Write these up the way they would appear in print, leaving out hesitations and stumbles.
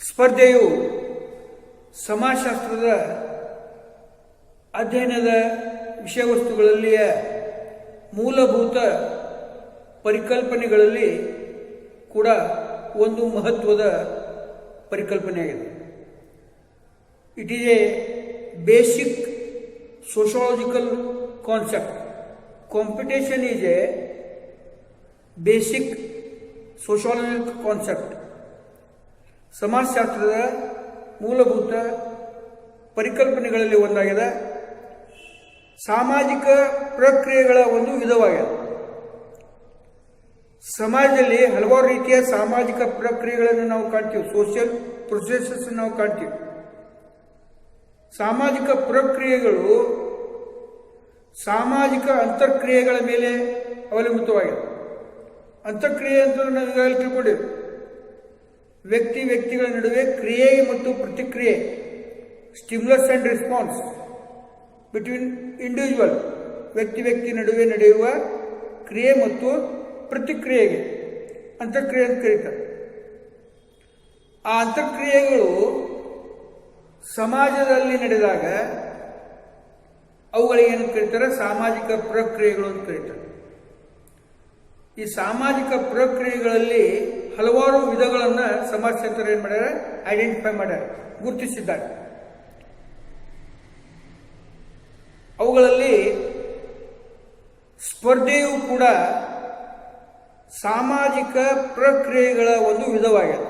ಸ್ಪರ್ಧೆಯು ಸಮಾಜಶಾಸ್ತ್ರದ ಅಧ್ಯಯನದ ವಿಷಯವಸ್ತುಗಳಲ್ಲಿಯ ಮೂಲಭೂತ ಪರಿಕಲ್ಪನೆಗಳಲ್ಲಿ ಕೂಡ ಒಂದು ಮಹತ್ವದ ಪರಿಕಲ್ಪನೆಯಾಗಿದೆ. It is A basic sociological concept. Competition is a basic sociological concept. ಸಮಾಜಶಾಸ್ತ್ರದ ಮೂಲಭೂತ ಪರಿಕಲ್ಪನೆಗಳಲ್ಲಿ ಒಂದಾಗಿದೆ. ಸಾಮಾಜಿಕ ಪ್ರಕ್ರಿಯೆಗಳ ಒಂದು ವಿಧವಾಗಿದೆ. ಸಮಾಜದಲ್ಲಿ ಹಲವಾರು ರೀತಿಯ ಸಾಮಾಜಿಕ ಪ್ರಕ್ರಿಯೆಗಳನ್ನು ನಾವು ಕಾಣ್ತೀವಿ. ಸೋಷಿಯಲ್ ಪ್ರೊಸೆಸಸ್ ನಾವು ಕಾಣ್ತೀವಿ. ಸಾಮಾಜಿಕ ಪ್ರಕ್ರಿಯೆಗಳು ಸಾಮಾಜಿಕ ಅಂತರ್ಕ್ರಿಯೆಗಳ ಮೇಲೆ ಅವಲಂಬಿತವಾಗಿದೆ. ಅಂತರ್ಕ್ರಿಯೆ ಅಂತ ನಾವು ಈಗಾಗಲೇ ತಿಳ್ಕೊಂಡಿವಿ. ವ್ಯಕ್ತಿಗಳ ನಡುವೆ ಕ್ರಿಯೆ ಮತ್ತು ಪ್ರತಿಕ್ರಿಯೆ, stimulus and response between individual, ವ್ಯಕ್ತಿ ನಡುವೆ ನಡೆಯುವ ಕ್ರಿಯೆ ಮತ್ತು ಪ್ರತಿಕ್ರಿಯೆಗೆ ಅಂತರ್ಕ್ರಿಯೆ ಅಂತ ಕರೀತಾರೆ. ಆ ಅಂತರ್ಕ್ರಿಯೆಗಳು ಸಮಾಜದಲ್ಲಿ ನಡೆದಾಗ ಅವುಗಳಿಗೆ ಏನು ಕರೀತಾರೆ? ಸಾಮಾಜಿಕ ಪ್ರಕ್ರಿಯೆಗಳು ಅಂತ ಕರೀತಾರೆ. ಈ ಸಾಮಾಜಿಕ ಪ್ರಕ್ರಿಯೆಗಳಲ್ಲಿ ಹಲವಾರು ವಿಧಗಳನ್ನು ಸಮಾಜಶಾಸ್ತ್ರ ಏನು ಮಾಡ್ಯಾರ? ಐಡೆಂಟಿಫೈ ಮಾಡ್ಯಾರ, ಗುರುತಿಸಿದ್ದಾರೆ. ಅವುಗಳಲ್ಲಿ ಸ್ಪರ್ಧೆಯು ಕೂಡ ಸಾಮಾಜಿಕ ಪ್ರಕ್ರಿಯೆಗಳ ಒಂದು ವಿಧವಾಗಿದೆ,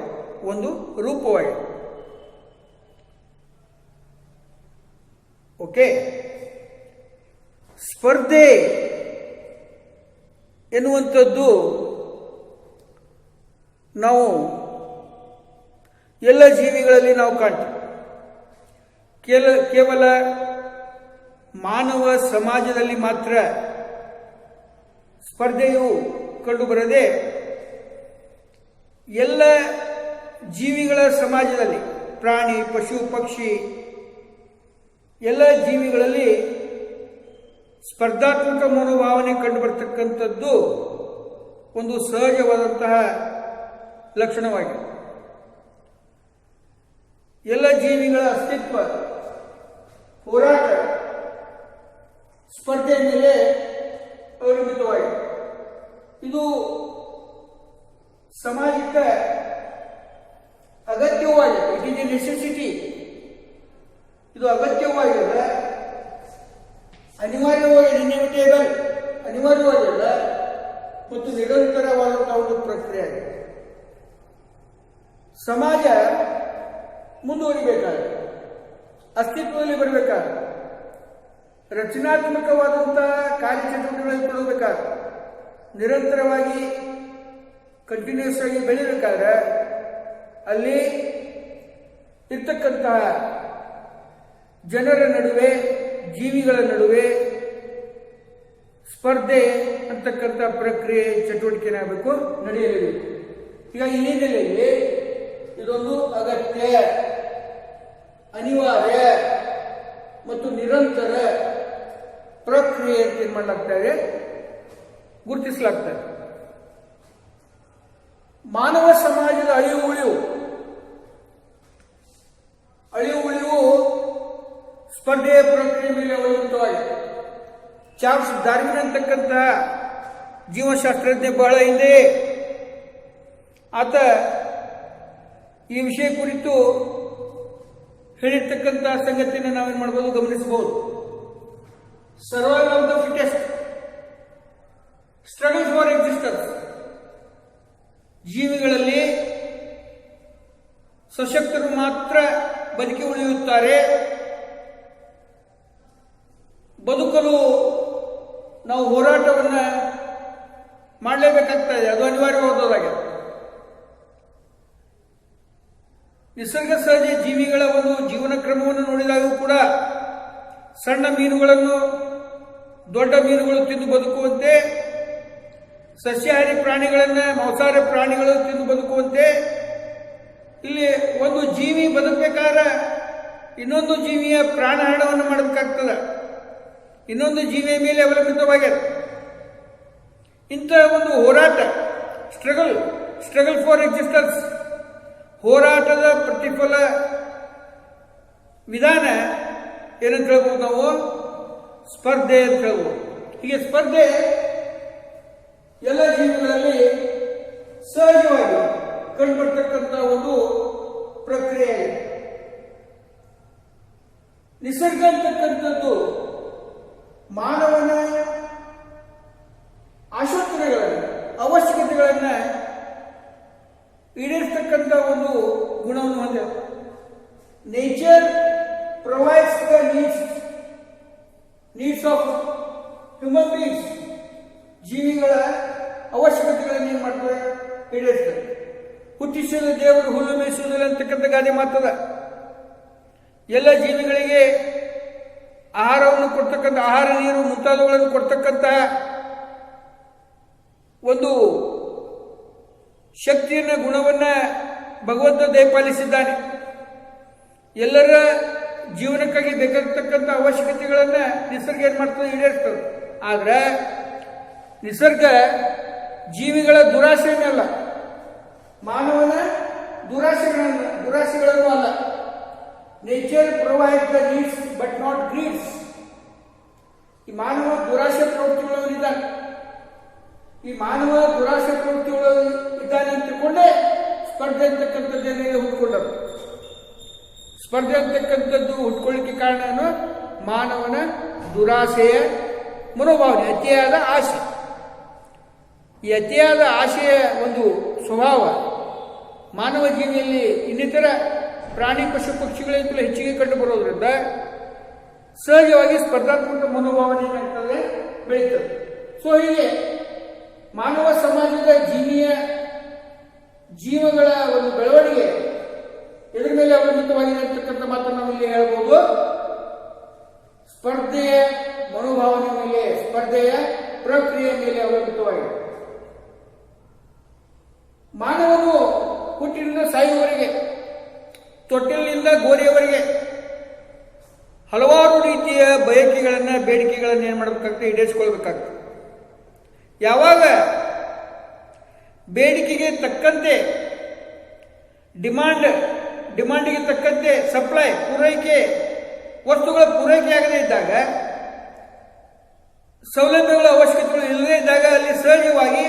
ಒಂದು ರೂಪವಾಗಿದೆ. ಓಕೆ, ಸ್ಪರ್ಧೆ ಎನ್ನುವಂಥದ್ದು ನಾವು ಎಲ್ಲ ಜೀವಿಗಳಲ್ಲಿ ನಾವು ಕಾಣ್ತೀವಿ. ಕೇವಲ ಮಾನವ ಸಮಾಜದಲ್ಲಿ ಮಾತ್ರ ಸ್ಪರ್ಧೆಯು ಕಂಡುಬರದೆ ಎಲ್ಲ ಜೀವಿಗಳ ಸಮಾಜದಲ್ಲಿ, ಪ್ರಾಣಿ, ಪಶು, ಪಕ್ಷಿ ಎಲ್ಲ ಜೀವಿಗಳಲ್ಲಿ ಸ್ಪರ್ಧಾತ್ಮಕ ಮನೋಭಾವನೆ ಕಂಡುಬರ್ತಕ್ಕಂಥದ್ದು ಒಂದು ಸಹಜವಾದಂತಹ ಲಕ್ಷಣವಾಗಿದೆ. ಎಲ್ಲ ಜೀವಿಗಳ ಅಸ್ತಿತ್ವ, ಹೋರಾಟ ಸ್ಪರ್ಧೆ ಮೇಲೆ ಅವಲಂಬಿತವಾಗಿದೆ. ಇದು ಸಾಮಾಜಿಕ ಅಗತ್ಯವಾಗಿದೆ. It is A necessity. ಇದು ಅಗತ್ಯವಾಗಿದೆ, ಅನಿವಾರ್ಯವಾಗಿ ಇನ್ಎವಿಟೇಬಲ್, ಅನಿವಾರ್ಯವಾಗಿಲ್ಲ ಮತ್ತು ನಿರಂತರವಾದಂತಹ ಒಂದು ಪ್ರಕ್ರಿಯೆ ಆಗಿದೆ. ಸಮಾಜ ಮುಂದುವರಿಬೇಕಾದ್ರೆ, ಅಸ್ತಿತ್ವದಲ್ಲಿ ಬರಬೇಕಾದ್ರೆ, ರಚನಾತ್ಮಕವಾದಂತಹ ಕಾರ್ಯಚಟುವಟಿಕೆಗಳಲ್ಲಿ ತೊಡಗಬೇಕಾದ್ರೆ, ನಿರಂತರವಾಗಿ ಕಂಟಿನ್ಯೂಸ್ ಆಗಿ ಬೆಳೀಬೇಕಾದ್ರೆ ಅಲ್ಲಿ ಇರ್ತಕ್ಕಂತಹ ಜನರ ನಡುವೆ, ಜೀವಿಗಳ ನಡುವೆ ಸ್ಪರ್ಧೆ ಅಂತಕ್ಕಂಥ ಪ್ರಕ್ರಿಯೆ ಚಟುವಟಿಕೆ ಏನಾಗಬೇಕು? ನಡೆಯಲೇಬೇಕು. ಈಗ ಈ ಹಿನ್ನೆಲೆಯಲ್ಲಿ ಇದೊಂದು ಅಗತ್ಯ, ಅನಿವಾರ್ಯ ಮತ್ತು ನಿರಂತರ ಪ್ರಕ್ರಿಯೆ ಅಂತ ಏನ್ ಮಾಡಲಾಗ್ತಾ ಇದೆ? ಗುರುತಿಸಲಾಗ್ತಾ ಇದೆ. ಮಾನವ ಸಮಾಜದ ಅಳಿವು ಉಳಿವು ಸ್ಪರ್ಧೆಯ ಪ್ರಕ್ರಿಯೆ ಮೇಲೆ ಅವಲಂಬಿತವಾಗಿದೆ. ಚಾರ್ಲ್ಸ್ ಡಾರ್ವಿನ್ ಅಂತಕ್ಕಂಥ ಜೀವಶಾಸ್ತ್ರಜ್ಞ ಬಹಳ ಹಿಂದೆ ಆತ ಈ ವಿಷಯ ಕುರಿತು ಹೇಳಿರ್ತಕ್ಕಂಥ ಸಂಗತಿಯನ್ನು ನಾವೇನು ಮಾಡಬಹುದು? ಗಮನಿಸಬಹುದು. Survival of the fittest, struggle for existence. ಜೀವಿಗಳಲ್ಲಿ ಸಶಕ್ತರು ಮಾತ್ರ ಬದುಕಿ ಉಳಿಯುತ್ತಾರೆ. ಬದುಕಲು ನಾವು ಹೋರಾಟವನ್ನ ಮಾಡಲೇಬೇಕಾಗ್ತದೆ, ಅದು ಅನಿವಾರ್ಯವಾದದಾಗಿದೆ. ನಿಸರ್ಗ ಸಹಜ ಜೀವಿಗಳ ಒಂದು ಜೀವನ ಕ್ರಮವನ್ನು ನೋಡಿದಾಗೂ ಕೂಡ ಸಣ್ಣ ಮೀನುಗಳನ್ನು ದೊಡ್ಡ ಮೀನುಗಳು ತಿಂದು ಬದುಕುವಂತೆ, ಸಸ್ಯಾಹಾರಿ ಪ್ರಾಣಿಗಳನ್ನ ಮಾಂಸಾಹಾರಿ ಪ್ರಾಣಿಗಳು ತಿಂದು ಬದುಕುವಂತೆ, ಇಲ್ಲಿ ಒಂದು ಜೀವಿ ಬದುಕಬೇಕಾದ್ರೆ ಇನ್ನೊಂದು ಜೀವಿಯ ಪ್ರಾಣಹರಣವನ್ನು ಮಾಡಬೇಕಾಗ್ತದೆ, ಇನ್ನೊಂದು ಜೀವಿಯ ಮೇಲೆ ಅವಲಂಬಿತವಾಗಿದೆ. ಇಂಥ ಒಂದು ಹೋರಾಟ, ಸ್ಟ್ರಗಲ್ ಫಾರ್ ಎಕ್ಸಿಸ್ಟೆನ್ಸ್, ಹೋರಾಟದ ಪ್ರತಿಫಲ ವಿಧಾನ ಏನಂತ ಹೇಳ್ಬೋದು ನಾವು? ಸ್ಪರ್ಧೆ ಅಂತ ಹೇಳ್ಬೋದು. ಹೀಗೆ ಸ್ಪರ್ಧೆ ಎಲ್ಲ ಜೀವಿಗಳಲ್ಲಿ ಸಹಜವಾಗಿ ಕಂಡುಬರ್ತಕ್ಕಂಥ ಒಂದು ಪ್ರಕ್ರಿಯೆ. ನಿಸರ್ಗ ಅಂತಕ್ಕಂಥದ್ದು ಮಾನವನ ಆಶೋತ್ತರಗಳನ್ನು, ಅವಶ್ಯಕತೆಗಳನ್ನು ಈಡೇರಿಸತಕ್ಕಂಥ ಒಂದು ಗುಣವನ್ನು ಹೊಂದಿದೆ. Nature provides the needs of human beings. ಜೀವಿಗಳ ಅವಶ್ಯಕತೆಗಳನ್ನು ಏನು ಮಾಡ್ತದೆ? ಈಡೇರಿಸ್ತದೆ. ಹುಟ್ಟಿಸಿದ ದೇವರು ಹುಲ್ಲು ಮೇಯಿಸುವುದಿಲ್ಲ ಅಂತಕ್ಕಂಥ ಗಾದೆ ಮಾತದ. ಎಲ್ಲ ಜೀವಿಗಳಿಗೆ ಆಹಾರವನ್ನು ಕೊಡ್ತಕ್ಕಂಥ, ಆಹಾರ ನೀರು ಮುಂತಾದವುಗಳನ್ನು ಕೊಡ್ತಕ್ಕಂಥ ಒಂದು ಶಕ್ತಿಯನ್ನ, ಗುಣವನ್ನ ಭಗವಂತ ದಯಪಾಲಿಸಿದ್ದಾನೆ. ಎಲ್ಲರ ಜೀವನಕ್ಕಾಗಿ ಬೇಕಾಗತಕ್ಕಂಥ ಅವಶ್ಯಕತೆಗಳನ್ನ ನಿಸರ್ಗ ಏನ್ ಮಾಡ್ತದೆ? ಈಡೇರಿಸ್ತದೆ. ಆದ್ರೆ ನಿಸರ್ಗ ಜೀವಿಗಳ ದುರಾಶೆಯನ್ನಲ್ಲ, ಮಾನವನ ದುರಾಶೆಗಳನ್ನು ಅಲ್ಲ. Nature provide the needs but not greeds. ಈ ಮಾನವ ದುರಾಶೆ ಪ್ರವೃತ್ತಿಗಳವರಿದ್ದಾನೆ. ಈ ಮಾನವ ದುರಾಶೆ ಪ್ರವೃತ್ತಿಗಳು ಇದ್ದಾನೆ ಅಂತ ತಿಳ್ಕೊಂಡೆ ಸ್ಪರ್ಧೆ ಅಂತಕ್ಕಂಥದ್ದೇನೆ ಹುಟ್ಕೊಂಡರು. ಸ್ಪರ್ಧೆ ಅಂತಕ್ಕಂಥದ್ದು ಹುಟ್ಕೊಳ್ಳಿಕ್ಕೆ ಕಾರಣ ಏನು? ಮಾನವನ ದುರಾಸೆಯ ಮನೋಭಾವನೆ, ಅತಿಯಾದ ಆಸೆ. ಈ ಅತಿಯಾದ ಆಸೆಯ ಒಂದು ಸ್ವಭಾವ ಮಾನವ ಜೀವಿಯಲ್ಲಿ ಇನ್ನಿತರ ಪ್ರಾಣಿ ಪಶು ಪಕ್ಷಿಗಳಿಂದಲೂ ಹೆಚ್ಚಿಗೆ ಕಂಡು ಬರೋದ್ರಿಂದ ಸಹಜವಾಗಿ ಸ್ಪರ್ಧಾತ್ಮಕ ಮನೋಭಾವನೆ ಏನಾಗ್ತದೆ? ಬೆಳೀತದೆ. ಸೊ ಹೀಗೆ ಮಾನವ ಸಮಾಜದ ಜೀವಗಳ ಒಂದು ಬೆಳವಣಿಗೆ ಎದ್ರ ಮೇಲೆ ಅವಲಂಬಿತವಾಗಿದೆ ಅಂತಕ್ಕಂಥ ಮಾತನ್ನು ನಾವಿಲ್ಲಿ ಹೇಳ್ಬೋದು. ಸ್ಪರ್ಧೆಯ ಮನೋಭಾವನೆ ಮೇಲೆ, ಸ್ಪರ್ಧೆಯ ಪ್ರಕ್ರಿಯೆ ಮೇಲೆ ಅವಲಂಬಿತವಾಗಿದೆ. ಮಾನವನು ಹುಟ್ಟಿನಿಂದ ಸಾಯುವವರೆಗೆ, ತೊಟ್ಟಿಲಿನಿಂದ ಗೋರಿಯವರೆಗೆ ಹಲವಾರು ರೀತಿಯ ಬಯಕೆಗಳನ್ನು, ಬೇಡಿಕೆಗಳನ್ನು ಏನು ಮಾಡಬೇಕಾಗ್ತದೆ? ಈಡೇರಿಸಿಕೊಳ್ಬೇಕಾಗ್ತದೆ. ಯಾವಾಗ ಬೇಡಿಕೆಗೆ ತಕ್ಕಂತೆ ಡಿಮಾಂಡಿಗೆ ತಕ್ಕಂತೆ ಸಪ್ಲೈ, ಪೂರೈಕೆ, ವಸ್ತುಗಳ ಪೂರೈಕೆ ಆಗದೇ ಇದ್ದಾಗ, ಸೌಲಭ್ಯಗಳ ಅವಶ್ಯಕತೆಗಳು ಇಲ್ಲದೇ ಇದ್ದಾಗ ಅಲ್ಲಿ ಸಹಜವಾಗಿ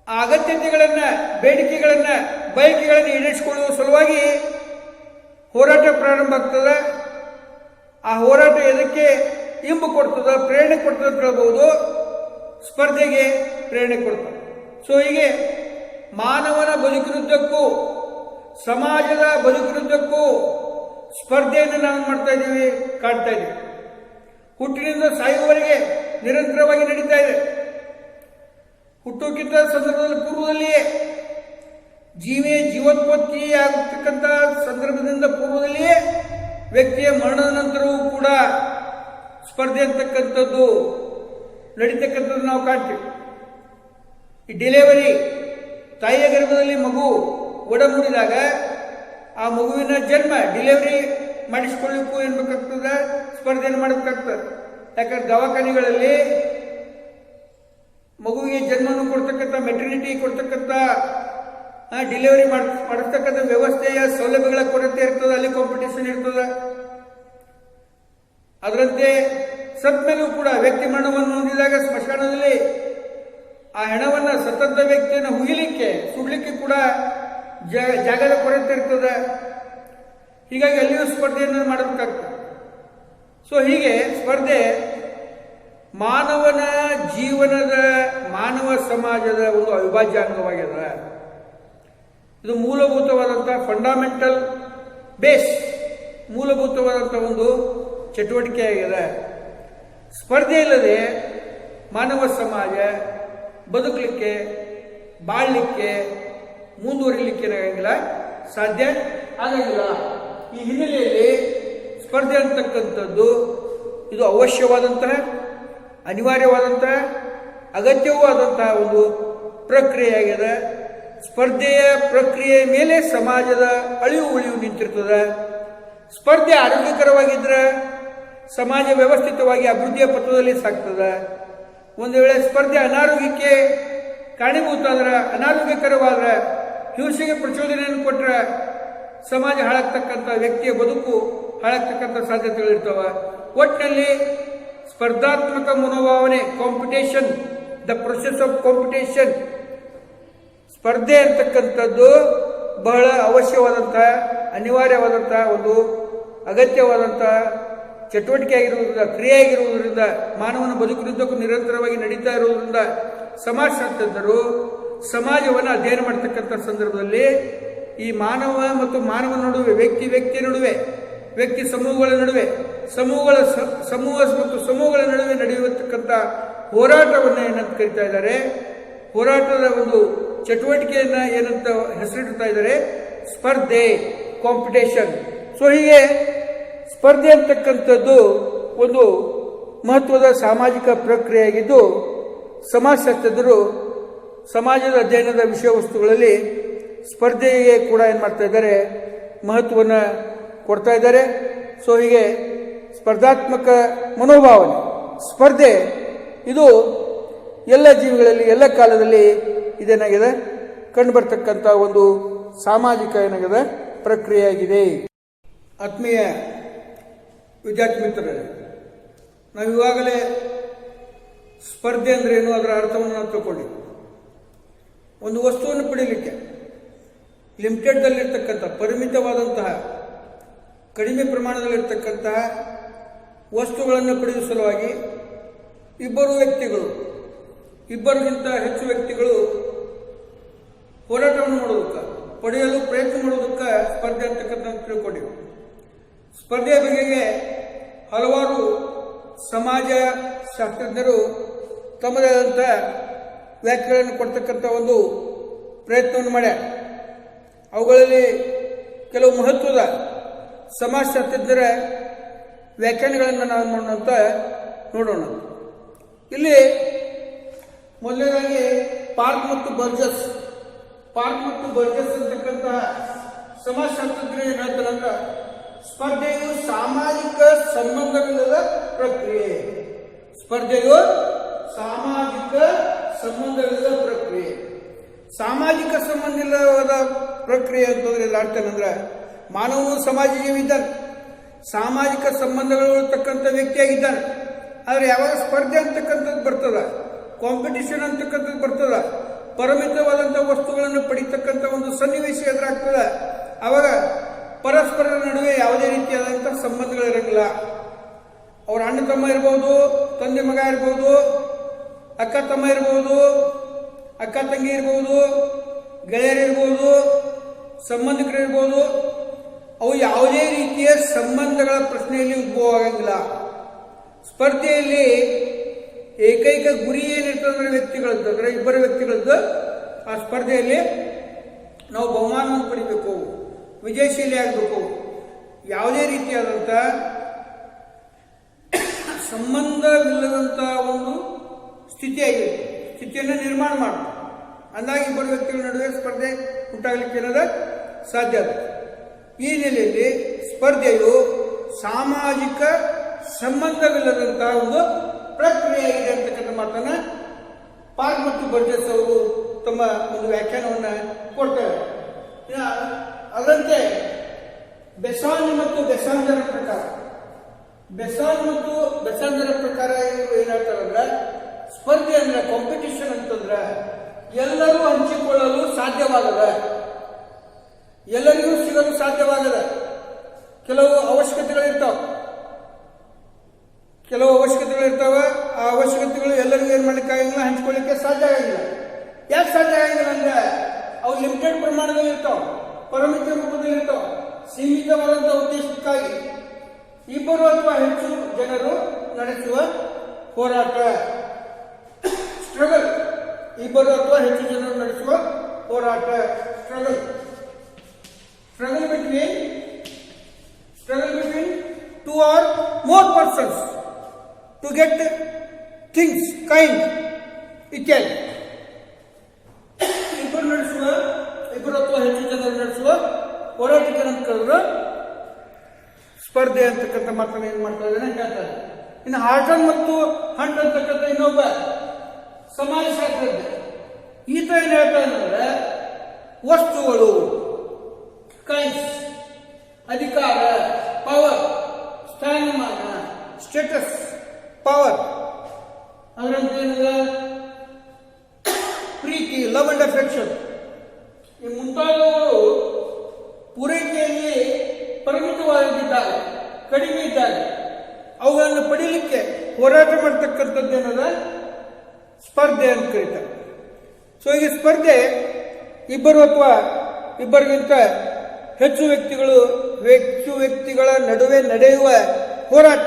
ಆ ಅಗತ್ಯತೆಗಳನ್ನು, ಬೇಡಿಕೆಗಳನ್ನು, ಬಯಕೆಗಳನ್ನು ಈಡೇರಿಸಿಕೊಳ್ಳುವ ಸಲುವಾಗಿ ಹೋರಾಟ ಪ್ರಾರಂಭ ಆಗ್ತದೆ. ಆ ಹೋರಾಟ ಎದಕ್ಕೆ ಇಂಬು ಕೊಡ್ತದ? ಪ್ರೇರಣೆ ಕೊಡ್ತದೆ ಅಂತ ಹೇಳ್ಬೋದು. ಸ್ಪರ್ಧೆಗೆ ಪ್ರೇರಣೆ ಕೊಡ್ತದೆ. ಸೊ ಹೀಗೆ ಮಾನವನ ಬದುಕಿನುದ್ದಕ್ಕೂ, ಸಮಾಜದ ಬದುಕಿನುದ್ದಕ್ಕೂ ಸ್ಪರ್ಧೆಯನ್ನು ನಾವು ಮಾಡ್ತಾ ಇದ್ದೀವಿ, ಕಾಡ್ತಾ ಇದ್ದೀವಿ. ಹುಟ್ಟಿನಿಂದ ಸಾಯುವವರೆಗೆ ನಿರಂತರವಾಗಿ ನಡೀತಾ ಇದೆ. ಹುಟ್ಟೋಕ್ಕಿಂತ ಸಂದರ್ಭದಲ್ಲಿ ಪೂರ್ವದಲ್ಲಿಯೇ, ಜೀವೋತ್ಪತ್ತಿ ಆಗತಕ್ಕಂಥ ಸಂದರ್ಭದಿಂದ ಪೂರ್ವದಲ್ಲಿಯೇ ವ್ಯಕ್ತಿಯ ಮರಣದ ನಂತರವೂ ಕೂಡ ಸ್ಪರ್ಧೆ ಅಂತಕ್ಕಂಥದ್ದು ನಡೀತಕ್ಕಂಥದ್ದು ನಾವು ಕಾಣ್ತೀವಿ. ಈ ಡೆಲಿವರಿ, ತಾಯಿಯ ಗರ್ಭದಲ್ಲಿ ಮಗು ಒಡಮೂಡಿದಾಗ ಆ ಮಗುವಿನ ಜನ್ಮ, ಡೆಲಿವರಿ ಮಾಡಿಸಿಕೊಳ್ಳಿಕ್ಕೂ ಏನ್ ಬೇಕಾಗ್ತದೆ? ಸ್ಪರ್ಧೆಯನ್ನು ಮಾಡಬೇಕಾಗ್ತದೆ. ಯಾಕಂದ್ರೆ ದವಾಖಾನೆಗಳಲ್ಲಿ ಮಗುವಿಗೆ ಜನ್ಮವನ್ನು ಕೊಡ್ತಕ್ಕಂಥ, ಮೆಟರ್ನಿಟಿ ಕೊಡ್ತಕ್ಕಂಥ, ಡೆಲಿವರಿ ಮಾಡಿಸ್ತಕ್ಕಂಥ ವ್ಯವಸ್ಥೆಯ ಸೌಲಭ್ಯಗಳ ಕೊರತೆ ಇರ್ತದೆ. ಅಲ್ಲಿ ಕಾಂಪಿಟೇಷನ್ ಇರ್ತದೆ. ಅದರಂತೆ ಸತ್ ಮೇಲೂ ಕೂಡ ವ್ಯಕ್ತಿ ಮರಣವನ್ನು ಹೊಂದಿದಾಗ ಸ್ಮಶಾನದಲ್ಲಿ ಆ ಹೆಣವನ್ನು, ಸತ್ತಂತ ವ್ಯಕ್ತಿಯನ್ನು ಹುಗಿಲಿಕ್ಕೆ, ಸುಡ್ಲಿಕ್ಕೆ ಕೂಡ ಜಾಗದ ಕೊರತೆ ಇರ್ತದೆ. ಹೀಗಾಗಿ ಅಲ್ಲಿಯೂ ಸ್ಪರ್ಧೆಯನ್ನು ಮಾಡಬೇಕಾಗ್ತದೆ. ಸೊ ಹೀಗೆ ಸ್ಪರ್ಧೆ ಮಾನವನ ಜೀವನದ, ಮಾನವ ಸಮಾಜದ ಒಂದು ಅವಿಭಾಜ್ಯ ಅಂಗವಾಗಿದೆ. ಇದು ಮೂಲಭೂತವಾದಂಥ ಫಂಡಮೆಂಟಲ್ ಬೇಸ್, ಮೂಲಭೂತವಾದಂಥ ಒಂದು ಚಟುವಟಿಕೆ ಆಗಿದೆ. ಸ್ಪರ್ಧೆ ಇಲ್ಲದೆ ಮಾನವ ಸಮಾಜ ಬದುಕಲಿಕ್ಕೆ, ಬಾಳಲಿಕ್ಕೆ, ಮುಂದುವರಿಲಿಕ್ಕೆ ಏನಾಗಂಗಿಲ್ಲ, ಸಾಧ್ಯ ಆಗಂಗಿಲ್ಲ. ಈ ಹಿನ್ನೆಲೆಯಲ್ಲಿ ಸ್ಪರ್ಧೆ ಅಂತಕ್ಕಂಥದ್ದು ಇದು ಅವಶ್ಯವಾದಂತಹ, ಅನಿವಾರ್ಯವಾದಂತಹ, ಅಗತ್ಯವೂ ಆದಂತಹ ಒಂದು ಪ್ರಕ್ರಿಯೆಯಾಗಿದೆ. ಸ್ಪರ್ಧೆಯ ಪ್ರಕ್ರಿಯೆ ಮೇಲೆ ಸಮಾಜದ ಅಳಿವು ಉಳಿವು ನಿಂತಿರ್ತದೆ. ಸ್ಪರ್ಧೆ ಆರೋಗ್ಯಕರವಾಗಿದ್ದರೆ ಸಮಾಜ ವ್ಯವಸ್ಥಿತವಾಗಿ ಅಭಿವೃದ್ಧಿಯ ಪಥದಲ್ಲಿ ಸಾಗ್ತದೆ. ಒಂದು ವೇಳೆ ಸ್ಪರ್ಧೆ ಅನಾರೋಗ್ಯಕ್ಕೆ ಕಾರಣೀಭೂತ ಆದ್ರೆ, ಅನಾರೋಗ್ಯಕರವಾದ್ರೆ ಹಿಂಸೆಗೆ ಪ್ರಚೋದನೆಯನ್ನು ಕೊಟ್ಟರೆ ಸಮಾಜ ಹಾಳಾಗ್ತಕ್ಕಂಥ ವ್ಯಕ್ತಿಯ ಬದುಕು ಹಾಳಾಗ್ತಕ್ಕಂಥ ಸಾಧ್ಯತೆಗಳಿರ್ತಾವೆ. ಒಟ್ಟಿನಲ್ಲಿ ಸ್ಪರ್ಧಾತ್ಮಕ ಮನೋಭಾವನೆ, competition, the process of competition, ಸ್ಪರ್ಧೆ ಅಂತಕ್ಕಂಥದ್ದು ಬಹಳ ಅವಶ್ಯವಾದಂತಹ, ಅನಿವಾರ್ಯವಾದಂತಹ, ಒಂದು ಅಗತ್ಯವಾದಂತಹ ಚಟುವಟಿಕೆ ಆಗಿರುವುದರಿಂದ, ಕ್ರಿಯೆ ಆಗಿರುವುದರಿಂದ, ಮಾನವನ ಬದುಕಿನುದ್ದಕ್ಕೂ ನಿರಂತರವಾಗಿ ನಡೀತಾ ಇರುವುದರಿಂದ ಸಮಾಜಶಾಸ್ತ್ರಜ್ಞರು ಸಮಾಜವನ್ನು ಅಧ್ಯಯನ ಮಾಡತಕ್ಕಂಥ ಸಂದರ್ಭದಲ್ಲಿ ಈ ಮಾನವ ಮತ್ತು ಮಾನವನ ನಡುವೆ, ವ್ಯಕ್ತಿ ನಡುವೆ, ವ್ಯಕ್ತಿ ಸಮೂಹಗಳ ನಡುವೆ, ಸಮೂಹ ಮತ್ತು ಸಮೂಹಗಳ ನಡುವೆ ನಡೆಯತಕ್ಕಂಥ ಹೋರಾಟವನ್ನು ಏನಂತ ಕರೀತಾ ಇದ್ದಾರೆ, ಹೋರಾಟದ ಒಂದು ಚಟುವಟಿಕೆಯನ್ನ ಏನಂತ ಹೆಸರಿಡ್ತಾ ಇದ್ದಾರೆ, ಸ್ಪರ್ಧೆ, ಕಾಂಪಿಟೇಷನ್. ಸೊ ಹೀಗೆ ಸ್ಪರ್ಧೆ ಅಂತಕ್ಕಂಥದ್ದು ಒಂದು ಮಹತ್ವದ ಸಾಮಾಜಿಕ ಪ್ರಕ್ರಿಯೆಯಾಗಿದ್ದು, ಸಮಾಜಶಾಸ್ತ್ರಜ್ಞರು ಸಮಾಜದ ಅಧ್ಯಯನದ ವಿಷಯ ವಸ್ತುಗಳಲ್ಲಿ ಸ್ಪರ್ಧೆಗೆ ಕೂಡ ಏನು ಮಾಡ್ತಾ ಇದ್ದಾರೆ, ಮಹತ್ವವನ್ನು ಕೊಡ್ತಾ ಇದ್ದಾರೆ. ಸೊ ಹೀಗೆ ಸ್ಪರ್ಧಾತ್ಮಕ ಮನೋಭಾವನೆ, ಸ್ಪರ್ಧೆ, ಇದು ಎಲ್ಲ ಜೀವಿಗಳಲ್ಲಿ, ಎಲ್ಲ ಕಾಲದಲ್ಲಿ ಇದೇನಾಗಿದೆ, ಕಂಡುಬರ್ತಕ್ಕಂಥ ಒಂದು ಸಾಮಾಜಿಕ ಏನಾಗಿದೆ ಪ್ರಕ್ರಿಯೆಯಾಗಿದೆ. ಆತ್ಮೀಯ ವಿದ್ಯಾರ್ಥಿ ಮಿತ್ರರೇ, ನಾವು ಇವಾಗಲೇ ಸ್ಪರ್ಧೆ ಅಂದ್ರೆ ಏನು, ಅದರ ಅರ್ಥವನ್ನು ನಾವು ತಿಳ್ಕೊಳ್ಳಿ. ಒಂದು ವಸ್ತುವನ್ನು ಪಡೀಲಿಕ್ಕೆ ಲಿಮಿಟೆಡ್ದಲ್ಲಿರ್ತಕ್ಕಂಥ, ಪರಿಮಿತವಾದಂತಹ, ಕಡಿಮೆ ಪ್ರಮಾಣದಲ್ಲಿರ್ತಕ್ಕಂತಹ ವಸ್ತುಗಳನ್ನು ಪಡೆಯುವ ಸಲುವಾಗಿ ಇಬ್ಬರು ವ್ಯಕ್ತಿಗಳು, ಇಬ್ಬರಿಗಿಂತ ಹೆಚ್ಚು ವ್ಯಕ್ತಿಗಳು ಹೋರಾಟವನ್ನು ಮಾಡೋದಕ್ಕೆ, ಪಡೆಯಲು ಪ್ರಯತ್ನ ಮಾಡೋದಕ್ಕೆ ಸ್ಪರ್ಧೆ ಅಂತಕ್ಕಂಥ ತಿಳ್ಕೊಂಡಿವಿ. ಸ್ಪರ್ಧೆಯ ಬಗೆಗೆ ಹಲವಾರು ಸಮಾಜ ಶಾಸ್ತ್ರಜ್ಞರು ತಮ್ಮದೇ ಆದಂಥ ವ್ಯಾಖ್ಯೆಗಳನ್ನು ಕೊಡ್ತಕ್ಕಂಥ ಒಂದು ಪ್ರಯತ್ನವನ್ನು ಮಾಡ್ಯಾರ. ಅವುಗಳಲ್ಲಿ ಕೆಲವು ಮಹತ್ವದ ಸಮಾಜಶಾಸ್ತ್ರಜ್ಞರ ವ್ಯಾಖ್ಯಾನಗಳನ್ನು ನಾವು ಮಾಡೋಣ ನೋಡೋಣ. ಇಲ್ಲಿ ಮೊದಲನೇದಾಗಿ ಪಾರ್ಕ್ ಮತ್ತು ಬರ್ಜಸ್ ಅಂತಕ್ಕಂತಹ ಸಮಾಜಶಾಸ್ತ್ರಜ್ಞರು ಏನು ಹೇಳ್ತಾರಂದ್ರೆ, ಸ್ಪರ್ಧೆಯು ಸಾಮಾಜಿಕ ಸಂಬಂಧವಿಲ್ಲದ ಪ್ರಕ್ರಿಯೆ. ಸ್ಪರ್ಧೆಯು ಸಾಮಾಜಿಕ ಸಂಬಂಧವಿಲ್ಲದ ಪ್ರಕ್ರಿಯೆ. ಸಾಮಾಜಿಕ ಸಂಬಂಧವಿಲ್ಲದ ಪ್ರಕ್ರಿಯೆ ಅಂತಂದ್ರೆ ಅರ್ಥ ಏನಂದ್ರೆ, ಮಾನವನು ಸಮಾಜ ಜೀವಿ ಇದ್ದಾನೆ, ಸಾಮಾಜಿಕ ಸಂಬಂಧಗಳು ಇರ್ತಕ್ಕಂಥ ವ್ಯಕ್ತಿಯಾಗಿದ್ದಾನೆ. ಆದರೆ ಯಾವಾಗ ಸ್ಪರ್ಧೆ ಅಂತಕ್ಕಂಥದ್ದು ಬರ್ತದ, ಕಾಂಪಿಟಿಷನ್ ಅಂತಕ್ಕಂಥದ್ದು ಬರ್ತದ, ಪರಿಮಿತವಾದಂಥ ವಸ್ತುಗಳನ್ನು ಪಡಿತಕ್ಕಂಥ ಒಂದು ಸನ್ನಿವೇಶ ಎದುರಾಗ್ತದ, ಆವಾಗ ಪರಸ್ಪರರ ನಡುವೆ ಯಾವುದೇ ರೀತಿಯಾದಂಥ ಸಂಬಂಧಗಳಿರಂಗಿಲ್ಲ. ಅವ್ರ ಅಣ್ಣ ತಮ್ಮ ಇರ್ಬೋದು, ತಂದೆ ಮಗ ಇರ್ಬೋದು, ಅಕ್ಕ ತಮ್ಮ ಇರ್ಬೋದು, ಅಕ್ಕ ತಂಗಿ ಇರ್ಬೋದು, ಗೆಳೆಯರಿರ್ಬೋದು, ಸಂಬಂಧಿಕರಿರ್ಬೋದು, ಅವು ಯಾವುದೇ ರೀತಿಯ ಸಂಬಂಧಗಳ ಪ್ರಶ್ನೆಯಲ್ಲಿ ಉದ್ಭವ ಆಗಂಗಿಲ್ಲ. ಸ್ಪರ್ಧೆಯಲ್ಲಿ ಏಕೈಕ ಗುರಿ ಏನಿರ್ತಂದ್ರೆ ವ್ಯಕ್ತಿಗಳದ್ದು, ಅಂದ್ರೆ ಇಬ್ಬರು ವ್ಯಕ್ತಿಗಳದ್ದು, ಆ ಸ್ಪರ್ಧೆಯಲ್ಲಿ ನಾವು ಬಹುಮಾನವನ್ನು ಪಡಿಬೇಕು, ವಿಜಯಶೀಲಿ ಆಗಬೇಕು. ಯಾವುದೇ ರೀತಿಯಾದಂಥ ಸಂಬಂಧವಿಲ್ಲದಂಥ ಒಂದು ಸ್ಥಿತಿಯನ್ನು ನಿರ್ಮಾಣ ಮಾಡಬೇಕು. ಅಂದಾಗ ಇಬ್ಬರು ವ್ಯಕ್ತಿಗಳ ನಡುವೆ ಸ್ಪರ್ಧೆ ಉಂಟಾಗಲಿಕ್ಕೆ ಏನದ ಸಾಧ್ಯ ಅದು. ಈ ನೆಲೆಯಲ್ಲಿ ಸ್ಪರ್ಧೆಯು ಸಾಮಾಜಿಕ ಸಂಬಂಧವಿಲ್ಲದಂತಹ ಒಂದು ಪ್ರಕ್ರಿಯೆಯಾಗಿದೆ ಅಂತಕ್ಕಂಥ ಮಾತನ್ನ ಪಾರ್ಕ್ ಮತ್ತು ಬರ್ಜಸ್ ಅವರು ತಮ್ಮ ಒಂದು ವ್ಯಾಖ್ಯಾನವನ್ನು ಕೊಡ್ತಾರೆ. ಅದರಂತೆ ಬೆಸಾಂಜ್ ಮತ್ತು ಬೆಸಾಂಜರ ಪ್ರಕಾರ ಇವರು ಏನ್ ಹೇಳ್ತಾರಂದ್ರೆ, ಸ್ಪರ್ಧೆ ಅಂದ್ರೆ, ಕಾಂಪಿಟಿಷನ್ ಅಂತಂದ್ರೆ ಎಲ್ಲರೂ ಹಂಚಿಕೊಳ್ಳಲು ಸಾಧ್ಯವಾಗದ, ಎಲ್ಲರಿಗೂ ಸಿಗಲು ಸಾಧ್ಯವಾಗದ. ಕೆಲವು ಅವಶ್ಯಕತೆಗಳಿರ್ತಾವ, ಆ ಅವಶ್ಯಕತೆಗಳು ಎಲ್ಲರಿಗೂ ಏನ್ ಮಾಡ್ಲಿಕ್ಕಾಗಿಲ್ಲ, ಹಂಚ್ಕೊಳ್ಳಿಕ್ಕೆ ಸಾಧ್ಯ ಆಗಿಲ್ಲ. ಯಾಕೆ ಸಾಧ್ಯ ಆಗಿಲ್ಲ ಅಂದ್ರೆ, ಅವು ಲಿಮಿಟೆಡ್ ಪ್ರಮಾಣದಲ್ಲಿ ಇರ್ತಾವ, ಪರಿಮಿತ ರೂಪದಲ್ಲಿ ಇರ್ತಾವ. ಸೀಮಿತವಾದಂಥ ಉದ್ದೇಶಕ್ಕಾಗಿ ಇಬ್ಬರು ಅಥವಾ ಹೆಚ್ಚು ಜನರು ನಡೆಸುವ ಹೋರಾಟ, ಸ್ಟ್ರಗಲ್. ಇಬ್ಬರು ಅಥವಾ ಹೆಚ್ಚು ಜನರು ನಡೆಸುವ ಹೋರಾಟ, struggle between two or more persons to get things, kind ಇತ್ಯಾದಿ. ಇಬ್ಬರು ಅಥವಾ ಹೆಚ್ಚು ಜನರು ನಡೆಸುವ ಹೋರಾಟಕ್ಕೆ ಅಂತ ಕರೆದ್ರು ಸ್ಪರ್ಧೆ ಅಂತಕ್ಕಂಥ ಮಾತನ್ನು ಏನ್ ಮಾಡ್ತಾ ಇದ್ದಾನೆ ಹೇಳ್ತಾರೆ. ಇನ್ನು ಹಾರ್ಟನ್ ಮತ್ತು ಹಂಟ್ ಅಂತಕ್ಕಂಥ ಇನ್ನೊಬ್ಬ ಸಮಾಜಶಾಸ್ತ್ರಜ್ಞ, ಈತ ಏನ್ ಹೇಳ್ತಾನೆ ಅಂದ್ರೆ, ವಸ್ತು ವಸ್ತುಗಳು, ಕೈನ್ಸ್, ಅಧಿಕಾರ, ಪವರ್, ಸ್ಥಾನಮಾನ, ಸ್ಟೇಟಸ್, ಪವರ್, ಅದರಂತೆ ಪ್ರೀತಿ, ಲವ್ ಅಂಡ್ ಅಫೆಕ್ಷನ್, ಈ ಮುಂತಾದವುಗಳು ಪೂರೈಕೆಯಲ್ಲಿ ಪರಿಮಿತವಾಗಿದ್ದಾರೆ, ಕಡಿಮೆ ಇದ್ದಾರೆ. ಅವುಗಳನ್ನು ಪಡೀಲಿಕ್ಕೆ ಹೋರಾಟ ಮಾಡ್ತಕ್ಕಂಥದ್ದೇನದ ಸ್ಪರ್ಧೆ ಅಂತ ಕರೀತಾರೆ. ಸೊ ಈ ಸ್ಪರ್ಧೆ ಇಬ್ಬರು ಅಥವಾ ಇಬ್ಬರಿಗಿಂತ ಹೆಚ್ಚು ವ್ಯಕ್ತಿಗಳ ನಡುವೆ ನಡೆಯುವ ಹೋರಾಟ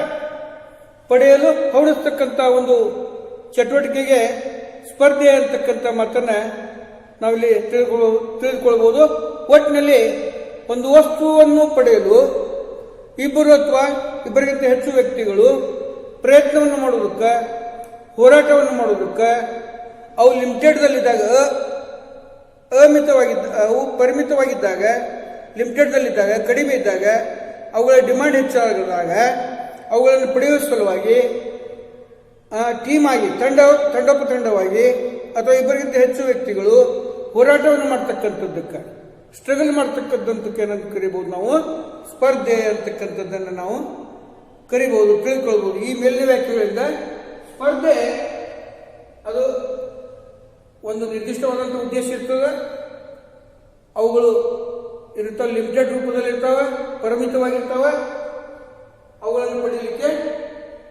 ಪಡೆಯಲು ಹವಣಿಸ್ತಕ್ಕಂಥ ಒಂದು ಚಟುವಟಿಕೆಗೆ ಸ್ಪರ್ಧೆ ಅಂತಕ್ಕಂಥ ಮಾತನ್ನ ನಾವಿಲ್ಲಿ ತಿಳಿದುಕೊಳ್ಬಹುದು. ಒಟ್ಟಿನಲ್ಲಿ ಒಂದು ವಸ್ತುವನ್ನು ಪಡೆಯಲು ಇಬ್ಬರು ಅಥವಾ ಇಬ್ಬರಿಗಿಂತ ಹೆಚ್ಚು ವ್ಯಕ್ತಿಗಳು ಪ್ರಯತ್ನವನ್ನು ಮಾಡೋದಕ್ಕೆ, ಹೋರಾಟವನ್ನು ಮಾಡೋದಕ್ಕೆ, ಅವು ಲಿಮಿಟೆಡ್ದಲ್ಲಿದ್ದಾಗ, ಅವು ಪರಿಮಿತವಾಗಿದ್ದಾಗ, ಲಿಮಿಟೆಡ್ದಲ್ಲಿದ್ದಾಗ, ಕಡಿಮೆ ಇದ್ದಾಗ, ಅವುಗಳ ಡಿಮಾಂಡ್ ಹೆಚ್ಚಾದಾಗ ಅವುಗಳನ್ನು ಪಡೆಯುವ ಸಲುವಾಗಿ ಟೀಮ್ ಆಗಿ ತಂಡೋಪತಂಡವಾಗಿ ಅಥವಾ ಇಬ್ಬರಿಗಿಂತ ಹೆಚ್ಚು ವ್ಯಕ್ತಿಗಳು ಹೋರಾಟವನ್ನು ಮಾಡ್ತಕ್ಕಂಥದ್ದಕ್ಕೆ, ಸ್ಟ್ರಗಲ್ ಮಾಡ್ತಕ್ಕಂಥದ್ದಕ್ಕೆ ಏನಂತ ಕರಿಬಹುದು, ನಾವು ಸ್ಪರ್ಧೆ ಅಂತಕ್ಕಂಥದ್ದನ್ನು ನಾವು ಕರಿಬಹುದು, ತಿಳ್ಕೊಳ್ಬಹುದು. ಈ ಮೇಲಿನ ವ್ಯಾಖ್ಯೆಗಳಿಂದ ಸ್ಪರ್ಧೆ ಅದು ಒಂದು ನಿರ್ದಿಷ್ಟವಾದಂಥ ಉದ್ದೇಶ ಇರ್ತದೆ. ಅವುಗಳು ಇರ್ತಾವೆ, ಲಿಮಿಟೆಡ್ ರೂಪದಲ್ಲಿ ಇರ್ತಾವೆ, ಪರಿಮಿತವಾಗಿರ್ತಾವೆ. ಅವುಗಳನ್ನು ಪಡೀಲಿಕ್ಕೆ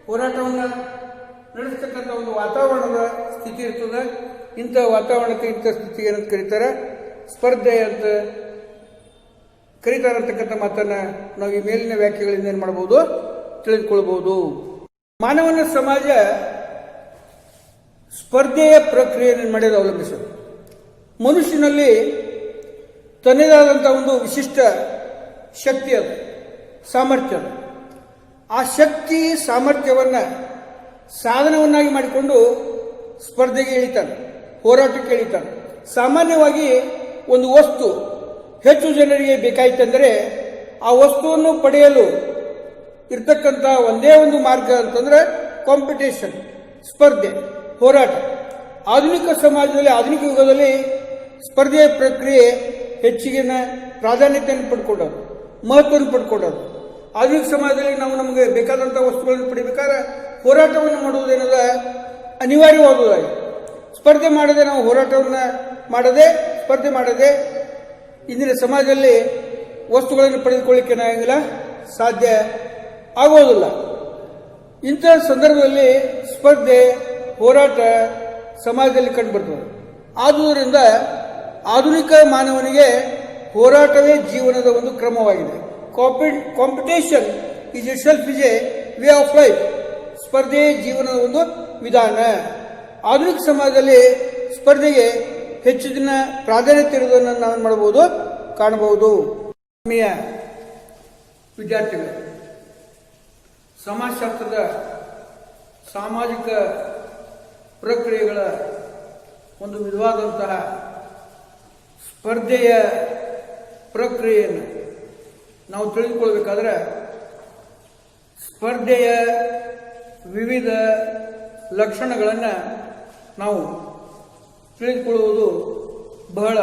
ಹೋರಾಟವನ್ನು ನಡೆಸ್ತಕ್ಕಂಥ ಒಂದು ವಾತಾವರಣದ ಸ್ಥಿತಿ ಇರ್ತದೆ. ಇಂಥ ವಾತಾವರಣಕ್ಕೆ, ಇಂಥ ಸ್ಥಿತಿಗೆ ಏನಂತ ಕರೀತಾರೆ, ಸ್ಪರ್ಧೆ ಅಂತ ಕರೀತಾರೆ ಅಂತಕ್ಕಂಥ ಮಾತನ್ನ ನಾವು ಈ ಮೇಲಿನ ವ್ಯಾಖ್ಯೆಗಳಿಂದ ಏನು ಮಾಡಬಹುದು, ತಿಳಿದುಕೊಳ್ಬಹುದು. ಮಾನವನ ಸಮಾಜ ಸ್ಪರ್ಧೆಯ ಪ್ರಕ್ರಿಯೆಯನ್ನು ಮಾಡೋದು ಅವಲಂಬಿಸೋದು. ಮನುಷ್ಯನಲ್ಲಿ ತನ್ನದಾದಂಥ ಒಂದು ವಿಶಿಷ್ಟ ಶಕ್ತಿ ಅದು, ಸಾಮರ್ಥ್ಯ ಅದು. ಆ ಶಕ್ತಿ ಸಾಮರ್ಥ್ಯವನ್ನು ಸಾಧನವನ್ನಾಗಿ ಮಾಡಿಕೊಂಡು ಸ್ಪರ್ಧೆಗೆ ಇಳಿತಾನೆ, ಹೋರಾಟಕ್ಕೆ ಇಳಿತಾನೆ. ಸಾಮಾನ್ಯವಾಗಿ ಒಂದು ವಸ್ತು ಹೆಚ್ಚು ಜನರಿಗೆ ಬೇಕಾಯಿತಂದರೆ ಆ ವಸ್ತುವನ್ನು ಪಡೆಯಲು ಇರ್ತಕ್ಕಂಥ ಒಂದೇ ಒಂದು ಮಾರ್ಗ ಅಂತಂದ್ರೆ ಕಾಂಪಿಟೇಷನ್, ಸ್ಪರ್ಧೆ, ಹೋರಾಟ. ಆಧುನಿಕ ಸಮಾಜದಲ್ಲಿ, ಆಧುನಿಕ ಯುಗದಲ್ಲಿ ಸ್ಪರ್ಧೆಯ ಪ್ರಕ್ರಿಯೆ ಹೆಚ್ಚಿನ ಪ್ರಾಧಾನ್ಯತೆಯನ್ನು ಪಡ್ಕೊಂಡದ್ದು, ಮಹತ್ವವನ್ನು ಪಡ್ಕೊಂಡದ್ದು. ಆಧುನಿಕ ಸಮಾಜದಲ್ಲಿ ನಾವು ನಮಗೆ ಬೇಕಾದಂಥ ವಸ್ತುಗಳನ್ನು ಪಡಿಬೇಕಾದ್ರೆ ಹೋರಾಟವನ್ನು ಮಾಡುವುದೇನದ ಅನಿವಾರ್ಯವಾಗುವುದಾಗಿ. ಸ್ಪರ್ಧೆ ಮಾಡದೆ, ನಾವು ಹೋರಾಟವನ್ನು ಮಾಡದೆ, ಸ್ಪರ್ಧೆ ಮಾಡದೆ ಇಂದಿನ ಸಮಾಜದಲ್ಲಿ ವಸ್ತುಗಳನ್ನು ಪಡೆದುಕೊಳ್ಳಿಕ್ಕೆ ಏನಾಗಿಲ್ಲ, ಸಾಧ್ಯ ಆಗೋದಿಲ್ಲ. ಇಂಥ ಸಂದರ್ಭದಲ್ಲಿ ಸ್ಪರ್ಧೆ, ಹೋರಾಟ ಸಮಾಜದಲ್ಲಿ ಕಂಡುಬರ್ತದೆ. ಆದುದರಿಂದ ಆಧುನಿಕ ಮಾನವನಿಗೆ ಹೋರಾಟವೇ ಜೀವನದ ಒಂದು ಕ್ರಮವಾಗಿದೆ. Competition is it self is A way of life. ಸ್ಪರ್ಧೆ ಜೀವನದ ಒಂದು ವಿಧಾನ. ಆಧುನಿಕ ಸಮಾಜದಲ್ಲಿ ಸ್ಪರ್ಧೆಗೆ ಹೆಚ್ಚಿನ ಪ್ರಾಧಾನ್ಯತೆ ಇರುವುದನ್ನು ನಾವು ಮಾಡಬಹುದು, ಕಾಣಬಹುದು. ವಿದ್ಯಾರ್ಥಿಗಳು, ಸಮಾಜಶಾಸ್ತ್ರದ ಸಾಮಾಜಿಕ ಪ್ರಕ್ರಿಯೆಗಳ ಒಂದು ವಿಧವಾದಂತಹ ಸ್ಪರ್ಧೆಯ ಪ್ರಕ್ರಿಯೆಯನ್ನು ನಾವು ತಿಳಿದುಕೊಳ್ಬೇಕಾದ್ರೆ ಸ್ಪರ್ಧೆಯ ವಿವಿಧ ಲಕ್ಷಣಗಳನ್ನು ನಾವು ತಿಳಿದುಕೊಳ್ಳುವುದು ಬಹಳ